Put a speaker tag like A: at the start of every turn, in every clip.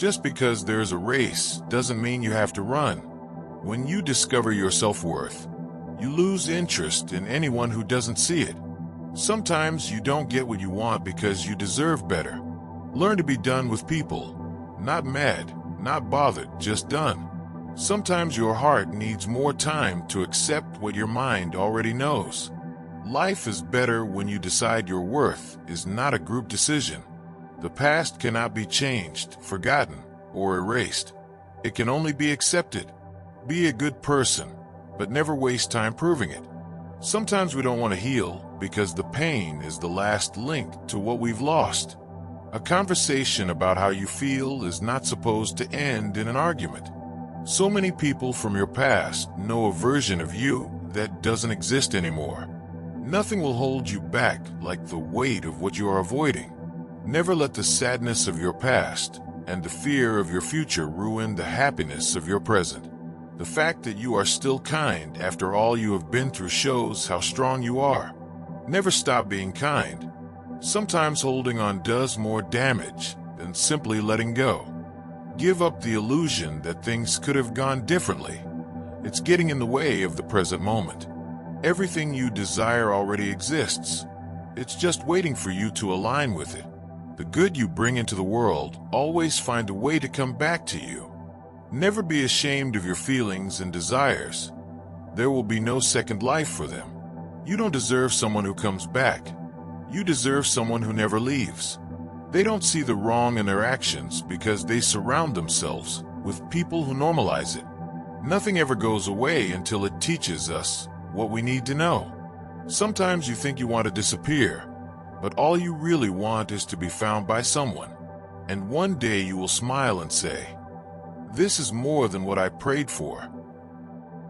A: Just because there's a race doesn't mean you have to run. When you discover your self-worth, you lose interest in anyone who doesn't see it. Sometimes you don't get what you want because you deserve better. Learn to be done with people. Not mad, not bothered, just done. Sometimes your heart needs more time to accept what your mind already knows. Life is better when you decide your worth is not a group decision. The past cannot be changed, forgotten, or erased. It can only be accepted. Be a good person, but never waste time proving it. Sometimes we don't want to heal because the pain is the last link to what we've lost. A conversation about how you feel is not supposed to end in an argument. So many people from your past know a version of you that doesn't exist anymore. Nothing will hold you back like the weight of what you are avoiding. Never let the sadness of your past and the fear of your future ruin the happiness of your present. The fact that you are still kind after all you have been through shows how strong you are. Never stop being kind. Sometimes holding on does more damage than simply letting go. Give up the illusion that things could have gone differently. It's getting in the way of the present moment. Everything you desire already exists. It's just waiting for you to align with it. The good you bring into the world always find a way to come back to you. Never be ashamed of your feelings and desires. There will be no second life for them. You don't deserve someone who comes back. You deserve someone who never leaves. They don't see the wrong in their actions because they surround themselves with people who normalize it. Nothing ever goes away until it teaches us what we need to know. Sometimes you think you want to disappear, but all you really want is to be found by someone. And one day you will smile and say, "This is more than what I prayed for."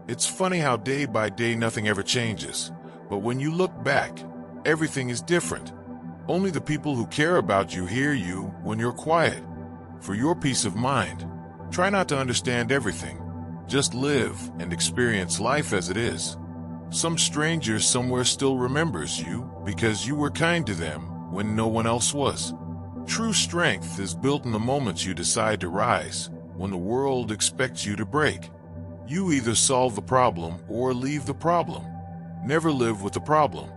A: It's funny how day by day nothing ever changes, but when you look back, everything is different. Only the people who care about you hear you when you're quiet. For your peace of mind, try not to understand everything. Just live and experience life as it is. Some stranger somewhere still remembers you because you were kind to them when no one else was. True strength is built in the moments you decide to rise, when the world expects you to break. You either solve the problem or leave the problem. Never live with the problem.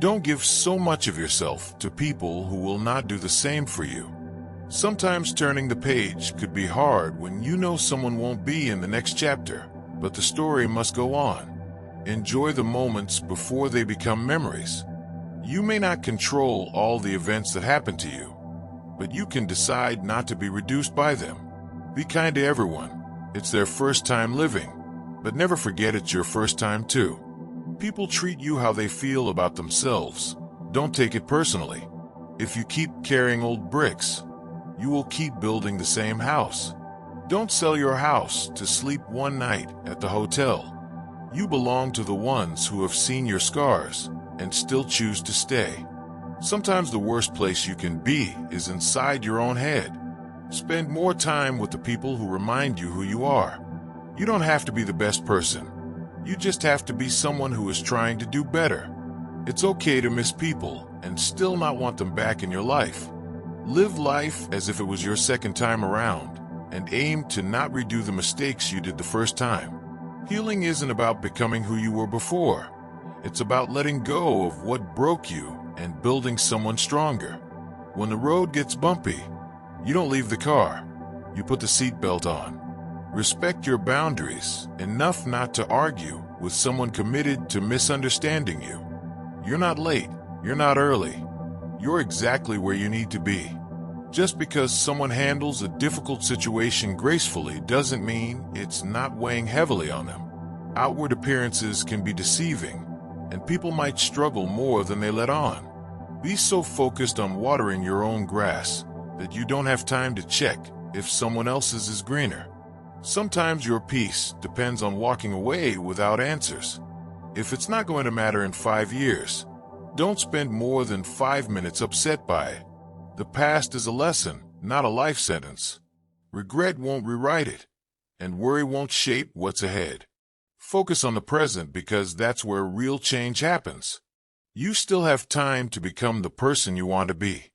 A: Don't give so much of yourself to people who will not do the same for you. Sometimes turning the page could be hard when you know someone won't be in the next chapter, but the story must go on. Enjoy the moments before they become memories. You may not control all the events that happen to you, but you can decide not to be reduced by them. Be kind to everyone. It's their first time living, but never forget it's your first time too. People treat you how they feel about themselves. Don't take it personally. If you keep carrying old bricks, you will keep building the same house. Don't sell your house to sleep one night at the hotel. You belong to the ones who have seen your scars and still choose to stay. Sometimes the worst place you can be is inside your own head. Spend more time with the people who remind you who you are. You don't have to be the best person. You just have to be someone who is trying to do better. It's okay to miss people and still not want them back in your life. Live life as if it was your second time around and aim to not redo the mistakes you did the first time. Healing isn't about becoming who you were before. It's about letting go of what broke you and building someone stronger. When the road gets bumpy, you don't leave the car. You put the seatbelt on. Respect your boundaries enough not to argue with someone committed to misunderstanding you. You're not late. You're not early. You're exactly where you need to be. Just because someone handles a difficult situation gracefully doesn't mean it's not weighing heavily on them. Outward appearances can be deceiving, and people might struggle more than they let on. Be so focused on watering your own grass that you don't have time to check if someone else's is greener. Sometimes your peace depends on walking away without answers. If it's not going to matter in 5 years, don't spend more than 5 minutes upset by it. The past is a lesson, not a life sentence. Regret won't rewrite it, and worry won't shape what's ahead. Focus on the present because that's where real change happens. You still have time to become the person you want to be.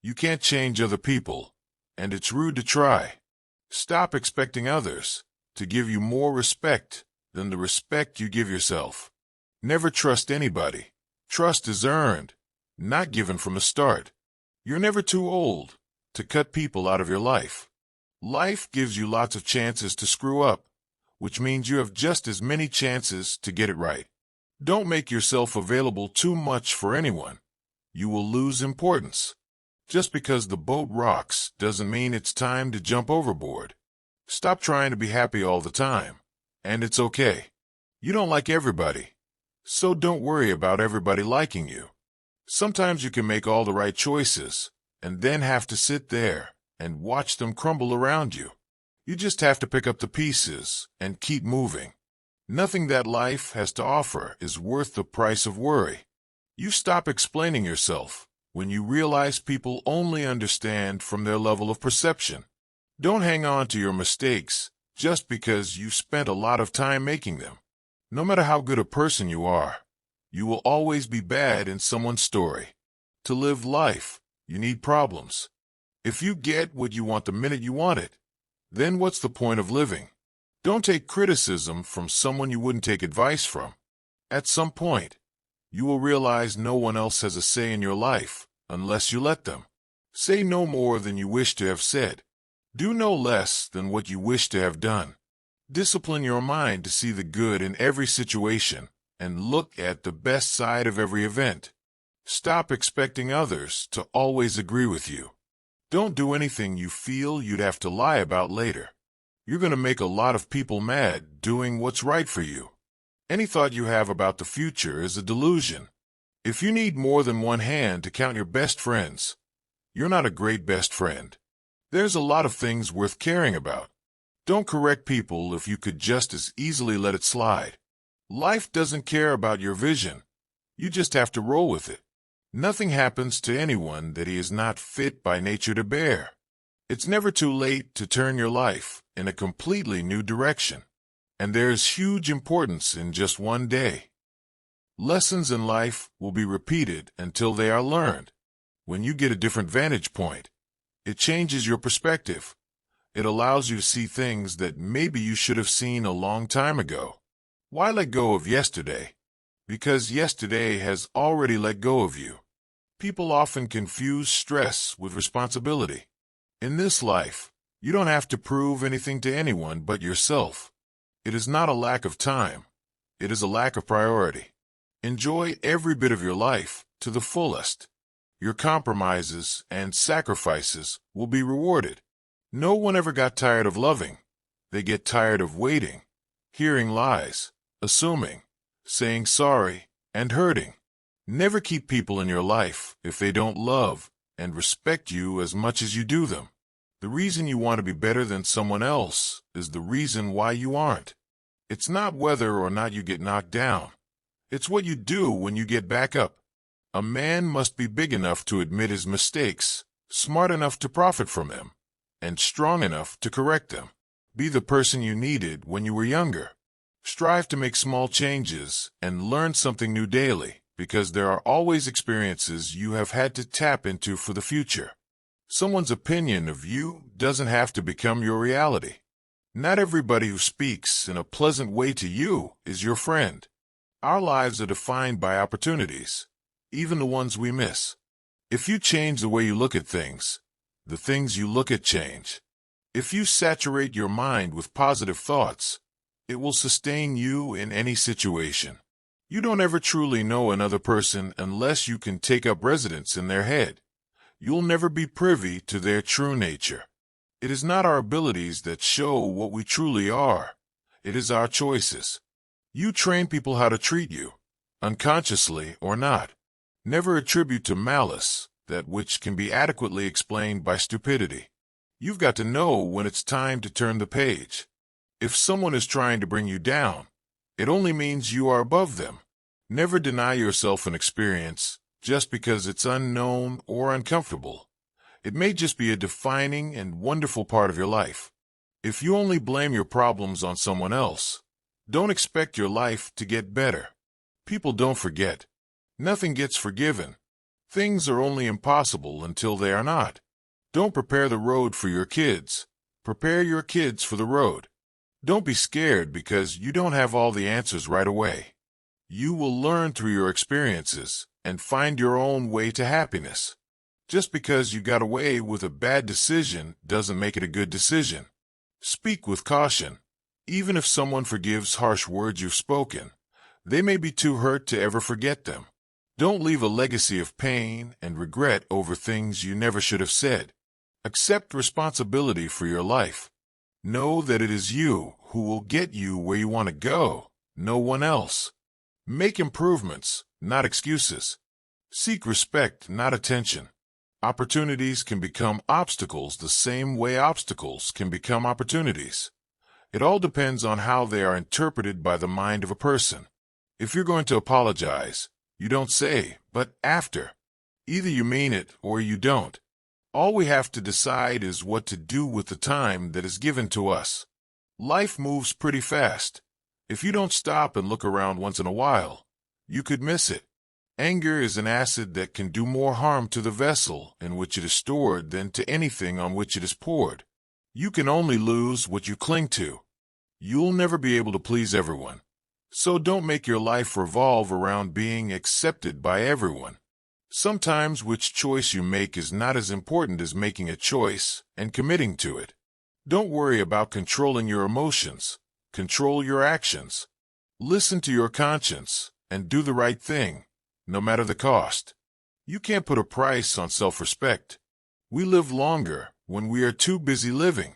A: You can't change other people, and it's rude to try. Stop expecting others to give you more respect than the respect you give yourself. Never trust anybody. Trust is earned, not given from the start. You're never too old to cut people out of your life. Life gives you lots of chances to screw up, which means you have just as many chances to get it right. Don't make yourself available too much for anyone. You will lose importance. Just because the boat rocks doesn't mean it's time to jump overboard. Stop trying to be happy all the time, and it's okay. You don't like everybody, so don't worry about everybody liking you. Sometimes you can make all the right choices, and then have to sit there and watch them crumble around you. You just have to pick up the pieces and keep moving. Nothing that life has to offer is worth the price of worry. You stop explaining yourself when you realize people only understand from their level of perception. Don't hang on to your mistakes just because you spent a lot of time making them. No matter how good a person you are, you will always be bad in someone's story. To live life, you need problems. If you get what you want the minute you want it, then what's the point of living? Don't take criticism from someone you wouldn't take advice from. At some point, you will realize no one else has a say in your life unless you let them. Say no more than you wish to have said. Do no less than what you wish to have done. Discipline your mind to see the good in every situation and look at the best side of every event. Stop expecting others to always agree with you. Don't do anything you feel you'd have to lie about later. You're going to make a lot of people mad doing what's right for you. Any thought you have about the future is a delusion. If you need more than one hand to count your best friends, you're not a great best friend. There's a lot of things worth caring about. Don't correct people if you could just as easily let it slide. Life doesn't care about your vision. You just have to roll with it. Nothing happens to anyone that he is not fit by nature to bear. It's never too late to turn your life in a completely new direction. And there's huge importance in just one day. Lessons in life will be repeated until they are learned. When you get a different vantage point, it changes your perspective. It allows you to see things that maybe you should have seen a long time ago. Why let go of yesterday? Because yesterday has already let go of you. People often confuse stress with responsibility. In this life, you don't have to prove anything to anyone but yourself. It is not a lack of time. It is a lack of priority. Enjoy every bit of your life to the fullest. Your compromises and sacrifices will be rewarded. No one ever got tired of loving. They get tired of waiting, hearing lies, assuming, saying sorry, and hurting. Never keep people in your life if they don't love and respect you as much as you do them. The reason you want to be better than someone else is the reason why you aren't. It's not whether or not you get knocked down. It's what you do when you get back up. A man must be big enough to admit his mistakes, smart enough to profit from them, and strong enough to correct them. Be the person you needed when you were younger. Strive to make small changes and learn something new daily, because there are always experiences you have had to tap into for the future. Someone's opinion of you doesn't have to become your reality. Not everybody who speaks in a pleasant way to you is your friend. Our lives are defined by opportunities, even the ones we miss. If you change the way you look at things, the things you look at change. If you saturate your mind with positive thoughts, it will sustain you in any situation. You don't ever truly know another person unless you can take up residence in their head. You'll never be privy to their true nature. It is not our abilities that show what we truly are. It is our choices. You train people how to treat you, unconsciously or not. Never attribute to malice that which can be adequately explained by stupidity. You've got to know when it's time to turn the page. If someone is trying to bring you down, it only means you are above them. Never deny yourself an experience just because it's unknown or uncomfortable. It may just be a defining and wonderful part of your life. If you only blame your problems on someone else, don't expect your life to get better. People don't forget. Nothing gets forgiven. Things are only impossible until they are not. Don't prepare the road for your kids. Prepare your kids for the road. Don't be scared because you don't have all the answers right away. You will learn through your experiences and find your own way to happiness. Just because you got away with a bad decision doesn't make it a good decision. Speak with caution. Even if someone forgives harsh words you've spoken, they may be too hurt to ever forget them. Don't leave a legacy of pain and regret over things you never should have said. Accept responsibility for your life. Know that it is you who will get you where you want to go, no one else. Make improvements, not excuses. Seek respect, not attention. Opportunities can become obstacles the same way obstacles can become opportunities. It all depends on how they are interpreted by the mind of a person. If you're going to apologize, you don't say, but after. Either you mean it or you don't. All we have to decide is what to do with the time that is given to us. Life moves pretty fast. If you don't stop and look around once in a while, you could miss it. Anger is an acid that can do more harm to the vessel in which it is stored than to anything on which it is poured. You can only lose what you cling to. You'll never be able to please everyone. So don't make your life revolve around being accepted by everyone. Sometimes which choice you make is not as important as making a choice and committing to it. Don't worry about controlling your emotions. Control your actions. Listen to your conscience and do the right thing, no matter the cost. You can't put a price on self-respect. We live longer when we are too busy living.